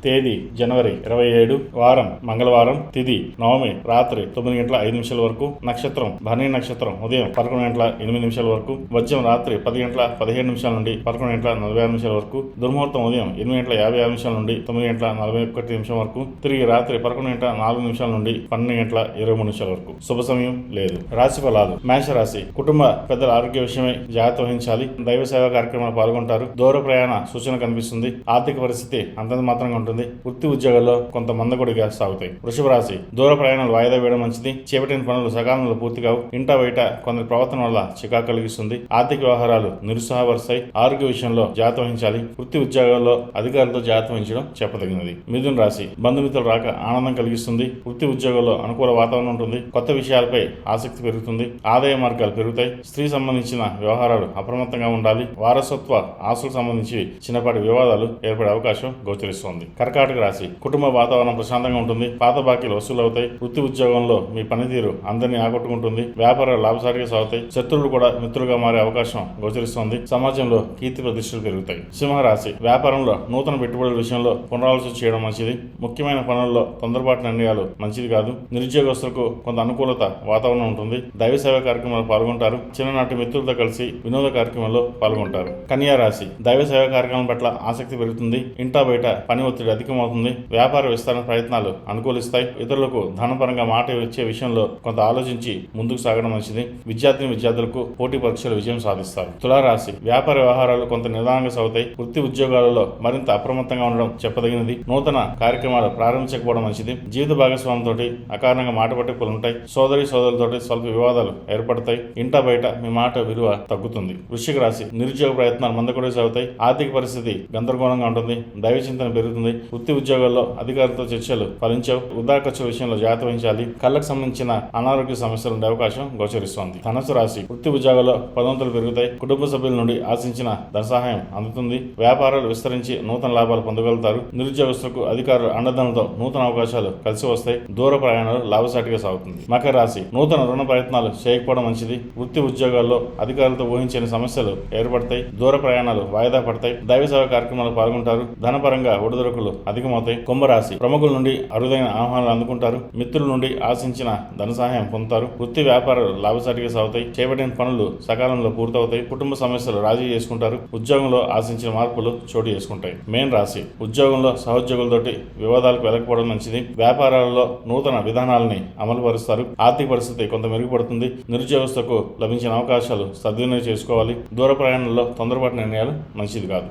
తేదీ జనవరి 27, వారం మంగళవారం, తిథి నవమి రాత్రి 9:05 వరకు, నక్షత్రం భరణి నక్షత్రం ఉదయం 11:08 వరకు, వజ్రం రాత్రి 10:17 నుండి 11:46 వరకు, దుర్ముహూర్తం ఉదయం 8:56 నుండి 9:41 వరకు, తిరిగి రాత్రి 11:04 నుండి 12:23 వరకు. శుభ సమయం లేదు. రాశి ఫలాలు. మేషరాశి. కుటుంబ పెద్దల ఆరోగ్య విషయమై జాగ్రత్త వహించాలి. దైవ సేవా కార్యక్రమాలు పాల్గొంటారు. దూర ప్రయాణ సూచన కనిపిస్తుంది. ఆర్థిక పరిస్థితి అంతంత మాత్రంగా ఉంటుంది. వృత్తి ఉద్యోగాల్లో కొంత మందకొడిగా సాగుతాయి. వృషభ రాశి. దూర ప్రయాణాలు వాయిదా వేయడం మంచిది. చేపట్టిన పనులు సకాలంలో పూర్తి కావు. ఇంటా బయట కొందరి ప్రవర్తన వల్ల చికాకు కలిగిస్తుంది. ఆర్థిక వ్యవహారాలు నిరుత్సాహపరుస్తాయి. ఆరోగ్య విషయంలో జాగ్రత్త వహించాలి. వృత్తి ఉద్యోగాల్లో అధికారులతో జాగ్రత్త వహించడం చెప్పదగినది. మిథున రాశి. బంధుమిత్రుల రాక ఆనందం కలిగిస్తుంది. వృత్తి ఉద్యోగాల్లో అనుకూల వాతావరణం ఉంటుంది. కొత్త విషయాలపై ఆసక్తి పెరుగుతుంది. ఆదాయ మార్గాలు పెరుగుతాయి. స్త్రీ సంబంధించిన వ్యవహారాలు అప్రమత్తంగా ఉండాలి. వారసత్వ ఆస్తులకు సంబంధించి చిన్నపాటి వివాదాలు ఏర్పడే అవకాశం గోచరిస్తోంది. కర్కాటక రాశి. కుటుంబ వాతావరణం ప్రశాంతంగా ఉంటుంది. పాత బాకీలు వసూలు అవుతాయి. వృత్తి ఉద్యోగంలో మీ పనితీరు అందరినీ ఆకట్టుకుంటుంది. వ్యాపారాలు లాభసాటిగా సాగుతాయి. శత్రువులు కూడా మిత్రులుగా మారే అవకాశం గోచరిస్తోంది. సమాజంలో కీర్తి ప్రతిష్టలు పెరుగుతాయి. సింహరాశి. వ్యాపారంలో నూతన పెట్టుబడుల విషయంలో పునరాలోచన చేయడం మంచిది. ముఖ్యమైన పనుల్లో తొందరపాటు నిర్ణయాలు మంచిది కాదు. నిరుద్యోగస్తులకు కొంత అనుకూలత వాతావరణం ఉంటుంది. దైవ సేవా కార్యక్రమాలు పాల్గొంటారు. చిన్ననాటి మిత్రులతో కలిసి వినోద కార్యక్రమంలో పాల్గొంటారు. కన్యా రాశి. దైవ సేవా కార్యక్రమం పట్ల ఆసక్తి పెరుగుతుంది. ఇంటా బయట పని ఒత్తిడి అధికమవుతుంది. వ్యాపార విస్తరణ ప్రయత్నాలు అనుకూలిస్తాయి. ఇతరులకు ధనపరంగా మాట ఇచ్చే విషయంలో కొంత ఆలోచించి ముందుకు సాగడం మంచిది. విద్యార్థులకు పోటీ పరీక్షలు విజయం సాధిస్తారు. తులారాశి. వ్యాపార వ్యవహారాలు కొంత నిదానంగా సాగుతాయి. వృత్తి ఉద్యోగాలలో మరింత అప్రమత్తంగా ఉండడం చెప్పదగినది. నూతన కార్యక్రమాలు ప్రారంభించకపోవడం మంచిది. జీవిత భాగస్వామితో అకారణంగా మాట పట్టింపులు ఉంటాయి. సోదరులతో స్వల్ప వివాదాలు ఏర్పడతాయి. ఇంటా బయట మీ మాట విలువ తగ్గుతుంది. వృశ్చిక రాశి. నిరుద్యోగ ప్రయత్నాలు మందకొడిగా సాగుతాయి. ఆర్థిక పరిస్థితి గందరగోళంగా ఉంటుంది. దైవ చింతన పెరుగుతుంది. వృత్తి ఉద్యోగాల్లో అధికారులతో చర్చలు ఫలించవు. వృధా ఖర్చు విషయంలో జాగ్రత్త వహించాలి. కళ్ళకు సంబంధించిన అనారోగ్య సమస్యలు ఉండే అవకాశం గోచరిస్తోంది. ధనుసు రాశి. వృత్తి ఉద్యోగాల్లో పదోన్నతులు పెరుగుతాయి. కుటుంబ సభ్యుల నుండి ఆశించిన ధన సహాయం అందుతుంది. వ్యాపారాలు విస్తరించి నూతన లాభాలు పొందగలుగుతారు. నిరుద్యోగస్తులకు అధికారుల అండదండలతో నూతన అవకాశాలు కలిసి వస్తాయి. దూర ప్రయాణాలు లాభసాటిగా సాగుతుంది. మకర రాశి. నూతన రుణ ప్రయత్నాలు చేయకపోవడం మంచిది. వృత్తి ఉద్యోగాల్లో అధికారులతో ఊహించని సమస్యలు ఏర్పడతాయి. దూర ప్రయాణాలు వాయిదా పడతాయి. దైవ సేవా కార్యక్రమాలు పాల్గొంటారు. ధనపరంగా ఒడిదుడుకులు అధికమవుతాయి. కుంభరాశి. ప్రముఖుల నుండి అరుదైన ఆహ్వానాలు అందుకుంటారు. మిత్రుల నుండి ఆశించిన ధన సహాయం పొందుతారు. వృత్తి వ్యాపారాలు లాభసాటిగా సాగుతాయి. చేపట్టిన పనులు సకాలంలో పూర్తవుతాయి. కుటుంబ సమస్యలు రాజీ చేసుకుంటారు. ఉద్యోగంలో ఆశించిన మార్పులు చోటు చేసుకుంటాయి. మేన్ రాశి. ఉద్యోగంలో సహోద్యోగులతోటి వివాదాలకు వెళ్ళకపోవడం మంచిది. వ్యాపారాలలో నూతన విధానాలని అమలు పరుస్తారు. ఆర్థిక పరిస్థితి కొంత మెరుగుపడుతుంది. నిరుద్యోగస్తులకు లభించిన అవకాశాలు సద్వినియోగం చేసుకోవాలి. దూర ప్రయాణంలో తొందరపాటు నిర్ణయాలు మంచిది కాదు.